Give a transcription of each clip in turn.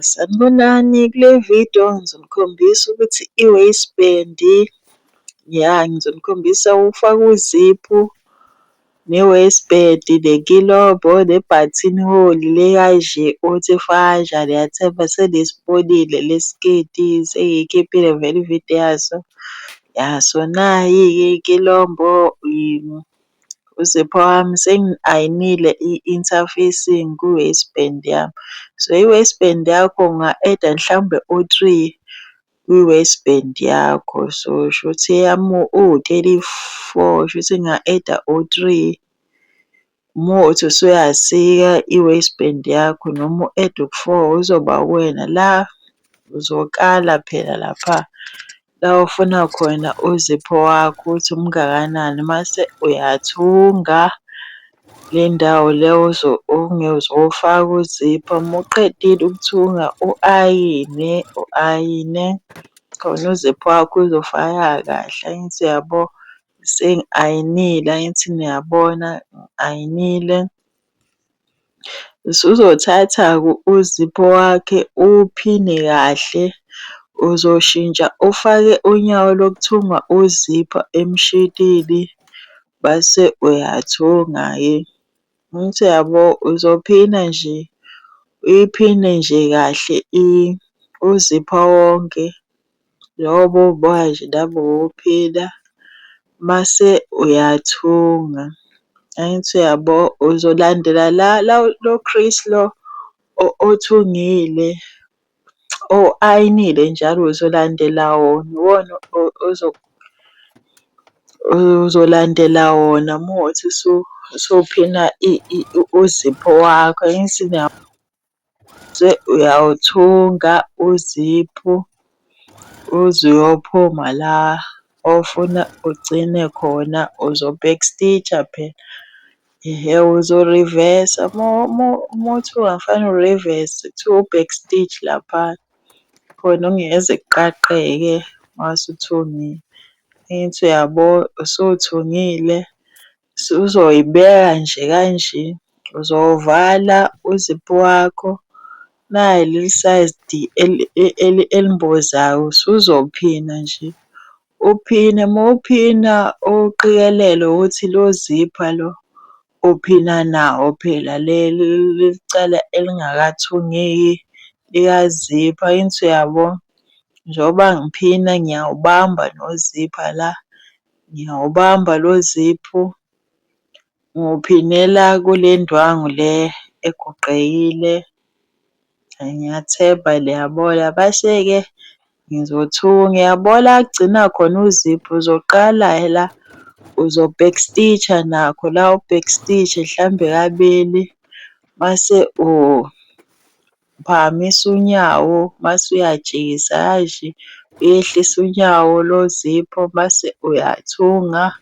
Sanibonani, kule video ngizonikhombisa ukuthi i-waistband, ngizonikhombisa ukufaka uziphu ne-waistband, nenkilombo, ne-buttonhole le othi faka kanjani. Ngiyathemba senisibonile le sketi, sengiyikhiphile vele ividiyo yaso. So nayi-ke inkilombo, uzipho wami sengi-ayinile i-interfacing ku-waistband yami. So i-waistband yakho unga-eda mhlawumbe u-3 kwi-waistband yakho. So shuthi yami uwu-34, shuthi nga-eda u-3 umuthi usuyasika i-waistband yakho, noma u-ede u-4 uzoba uwena. La uzokala phela lapha la ofuna khona uzipho wakho ukuthi umngakanani, mase uyathunga le ndawo le ozofaka uzipho. Uma uqedile ukuthunga u-ayine khona uzipho wakho uzofaka kahle. Angithi uyabo, sengi-ayinile, angithi niyabona ngi-ayinile. Usuzothatha-ke uzipho wakhe uwuphine kahle, uzoshintsha ufake unyawo lokuthunga uzipho emshilini base uyathunga-ke. Angithi uyabo, uzophina nje, uyiphine nje kahle uzipho wonke njengoba uwubona nje nami ngiwuphina, mase uyathunga. Angithi uyabo, uzolandela lo crease lo othungile, o-ayinile njalo, uzolandela wona, iwona uzolandela wona uma kuwukuthi usuphina uzipho wakho. Angithi uyawuthunga uzipho uze uyophuma la ofuna ugcine khona, uzo-backstitch-a phela. Uzo-reverse-a uma uthunga kufanele u-reverse, kuthiwa u-backstitch laphana khona kungeze kuqaqeke mase uthungile. Angithi uyabo, usuthungile uzoyibeka nje kanje, uzovala uzipho wakho. Nayi leli sayidi elimbozayo, usuzophina nje, uphine. Uma uphina uqikelele ukuthi lo zipha lo uphina nawo phela leli cala elingakathungeki likazipha. Angithi uyabo, njengoba ngiphina ngiyawubamba nozipha la, ngiyawubamba lo zipho, ngiwuphinela kule ndwangu le egoqekile. Ngiyathemba niyabona, bese-ke ngizothunga. Uyabo la kugcina khona uzipho, uzoqala la uzo-backstitch-a nakho la u-backstitch-e mhlambe kabili, mase uphakamisa unyawo, mase uyajikisa kanje, uyehlisa unyawo lozipho, mase uyathunga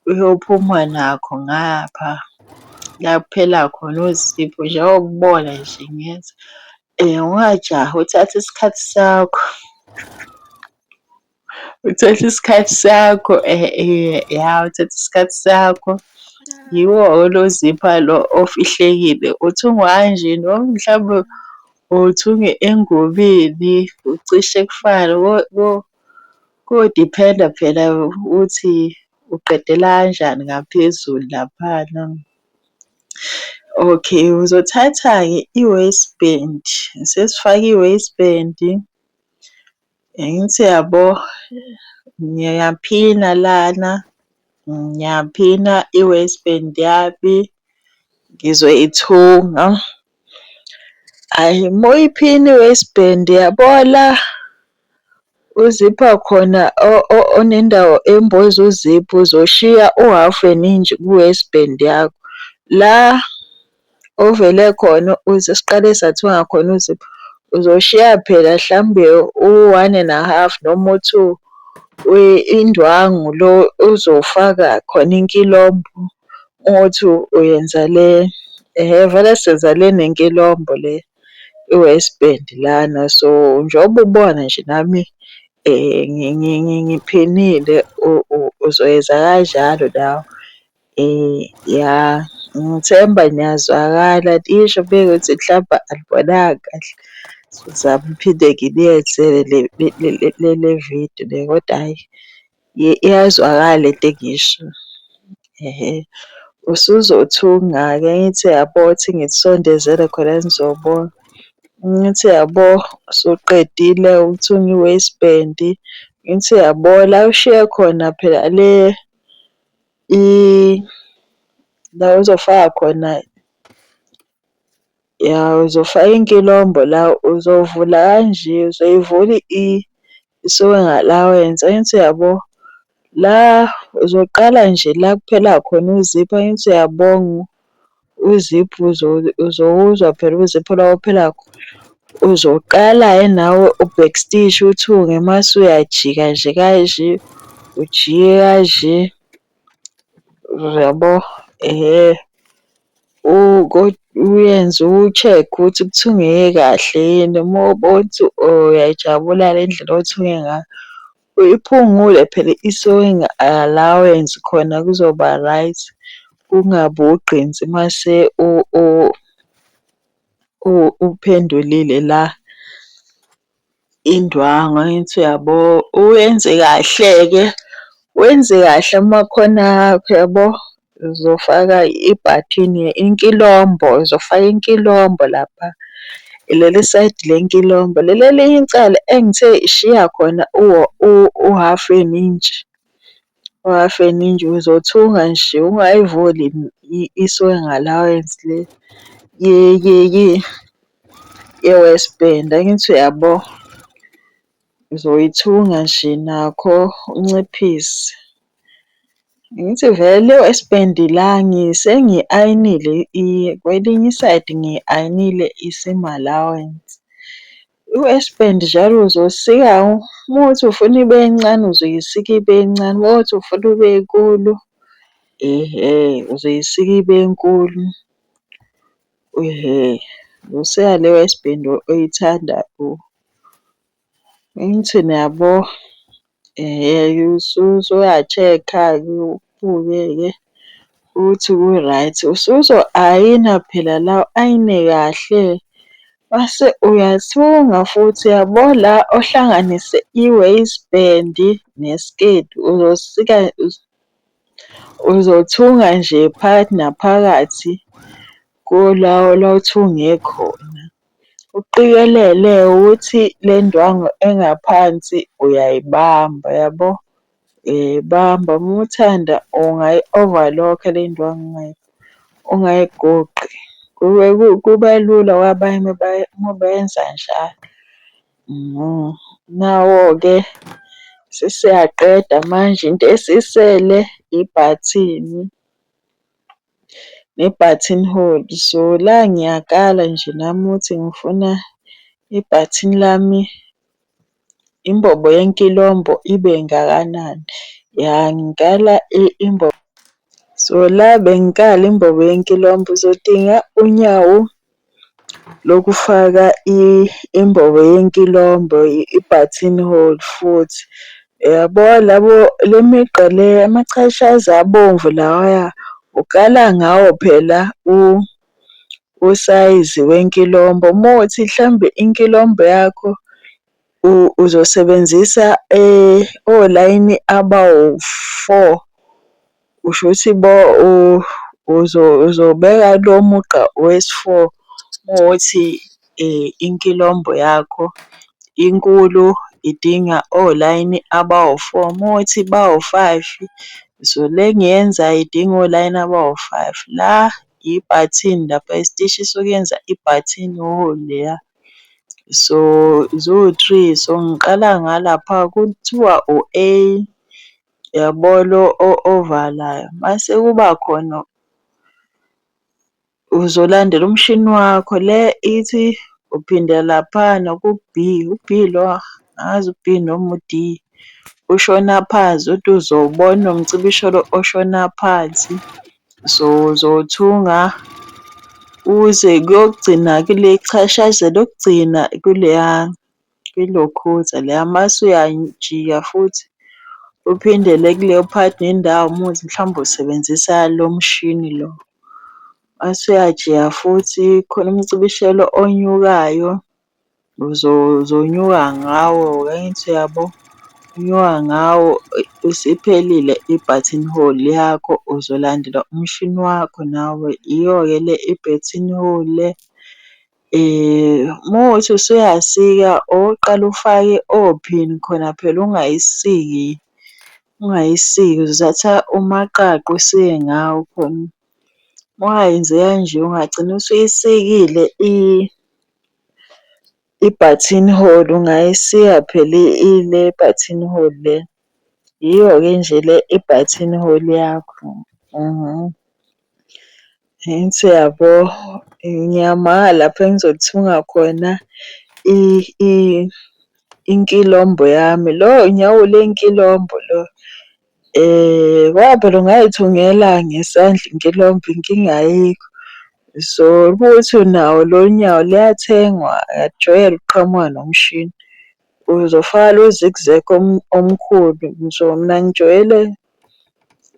uyophuma nakho ngapha la kuphela khona uzipho njengoba ukubona nje ngenza. Ungajahi, uthathe isikhathi sakho, uthathe isikhathi sakho, uthathe isikhathi sakho. Yiwo lo zipha lo ofihlekile, uthungwa kanje noma mhlawumbe uthunge engubeni, ucishe kufane kodiphenda phela ukuthi uqedela kanjani ngaphezulu laphana. Okay, uzothatha-ke i-waistband, sesifake i-waistband. Angithi uyabo, ngiyaphina lana, ngiyaphina i-waistband yami, ngizoyithunga. Hhayi, uma uyiphina i-waistband yabo la uzipha khona onendawo emboza uzipho, uzoshiya u-half an inch ku-waistband yakho. La ovele khona siqale sathunga khona uzipho, uzoshiya phela mhlawumbe u-1.5 noma u-2 indwangu lo uzofaka khona inkilombo. Uthi uyenza le, vele senza le nenkilombo le i-waistband lana. So njengoba ubona nje nami ngiphinile, uzoyenza kanjalo nawe. Ngithemba niyazwakala, isho bekuthi mhlawumbe alibonanga kahle. Ngizama uphinde ngiliyenzele le vidiyo le kodwa hhayi iyazwakala le nto engisho. Usuzothunga-ke ngithi yabo thi ngitsondezele khona nizobona. Ngithi yabo usuqedile ukuthunga i-waistband. Ngithi yabo la ushiye khona phela la uzofaka khona, ya uzofaka inkilombo la uzovula kanje, uzoyivula i-sewing allowance. Angithi yabo la uzoqala nje la kuphela khona uzipho. Angithi uyabonga uzipho uzowuzwa phela uzipho la kuphela uzoqala-ke nawe u-backstitch uthunge mase uyajika nje kanje, ujike kanje, yabo uyenze u-check ukuthi kuthungeke kahle yini. Uma ubona ukuthi uyayijabula le ndlela othunge ngayo, uyiphungule phela i-sewing allowance khona kuzoba right. Kungabi ugqinsi mase uphendulile la indwangu. Angithi uyabo uyenze kahle-ke, wenze kahle amakhono akho yabo. Uzofaka ibhathini inkilombo, uzofaka inkilombo lapha leli sayidi lenkilombo. Leli elinye icala engithe shiya khona u-half an inch, u-half an inch uzothunga nje ungayivuli i-sewing allowance le ye-waistband. Angithi uyabo uzoyithunga nje nakho unciphise. Ngithi vele le-waistband la sengi-ayinile kwelinye isayidi ngiyi-ayinile i-seam allowance. I-waistband njalo uzosika uma kuwukuthi ufuna ibe ncane uzoyisika ibe ncane, uma kuwukuthi ufuna ibe nkulu, uzoyisika ibe nkulu. Usika le waistband oyithandayo. Angithi niyabo usuya-check-a-ke ubuke-ke ukuthi ku-right. Usuzo-ayina phela la u-ayine kahle. Mase uyathunga futhi yabo la ohlanganise i-waistband nesiketi uzosika, uzothunga nje phakathi naphakathi kulawo la othunge khona. Uqikelele ukuthi le ndwangu engaphansi uyayibamba yabo. Bamba uma uthanda ungayi-overlock-a le ndwangu ungayigoqi. Kuba lula kwabanye uma beyenza njalo. Nawo-ke sesiyaqeda manje into esisele ibhathini ne-button hole. So la ngiyakala nje nami ukuthi ngifuna ibhathini lami imbobo yenkilombo ibe ngakanani. Ya ngikala imbobo. So la bengikala imbobo yenkilombo uzodinga unyawo lokufaka imbobo yenkilombo, i-button hole futhi. Yabo le migqa le amachashaza abomvu lawaya ukala ngawo phela usayizi wenkilombo. Uma kuwukuthi mhlambe inkilombo yakho uzosebenzisa olayini abawu-4, kusho ukuthi uzobeka lo mugqa wesi-4 uma kuwuthi inkilombo yakho inkulu idinga olayini abawu-4. Uma kuwuthi bawu-5, so le engiyenzayo idinga olayini abawu-5. La ibhathini lapha isitishi sokuyenza ibhathini hole leya. So ziwu-3, so ngiqala ngalapha kuthiwa u-A, yabo lo ovalayo. Mase kuba khona uzolandela umshini wakho le ithi uphinde laphana ku-B, u-B lo angazi u-B noma u-D. Ushona phansi uthi uzowubona umcibisho lo oshona phansi. So uzothunga uze kuyogcina kule chashaza lokugcina kulokhuza leya. Mase uyajika futhi uphindele kuleyo part nendawo uma kuwukuthi mhlawumbe usebenzisa lo mshini lo. Mase uyajika futhi khona umcibishelo onyukayo. uzonyuka ngawo, angithi yabo, unyuka ngawo usiphelile i-buttonhole yakho, uzolandela umshini wakho nawe. Iyo-ke le i-buttonhole le. Uma kuwukuthi usuyasika, okokuqala ufake ophini khona phela ungayisiki, uzathatha umaqaqo usike ngawo khona. Uma ungayenzi kanje ungagcina usuyisikile i-buttonhole, ungayisika phela ile buttonhole le. Yiyo-ke nje le i-buttonhole yakho. Angithi yabo, ngiyamangala lapho engizothunga khona inkilombo yami. Lo unyawo lenkilombo lo. Ngoba phela ungayithungela ngesandla inkilombo, inkinga ayikho. So ukuthi unawo lo nyawo liyathengwa, akujwayele ukuqhamuka nomshini. Uzofaka lo zigzag omkhulu. Ngisho mina ngijwayele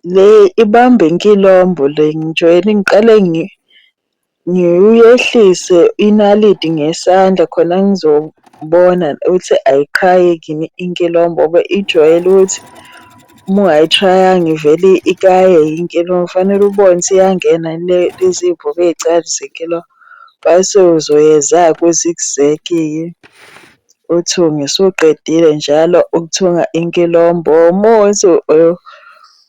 le ibambe inkilombo le, ngijwayele ngiqale ngiyehlise inaliti ngesandla khona ngizobona ukuthi ayiqhayeki yini inkilombo ngoba ijwayele ukuthi uma ungayithrayanga ivele ikaye inkilombo. Kufanele ubone ukuthi iyangena lezi y'bhoko ey'cane zenkilombo. Bese uzoyeza-ke u-zigzag-ke uthunge. Usuqedile njalo ukuthunga inkilombo. Uma kuwukuthi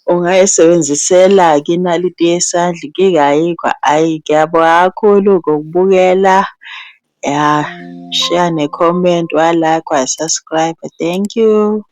ungayisebenzisela-ke inaliti yesandla, inkinga ayikho. Hhayi, ngiyabonga kakhulu-ke ukubukela. Ya, share ne-comment, wa-like, wa-subscribe. Thank you.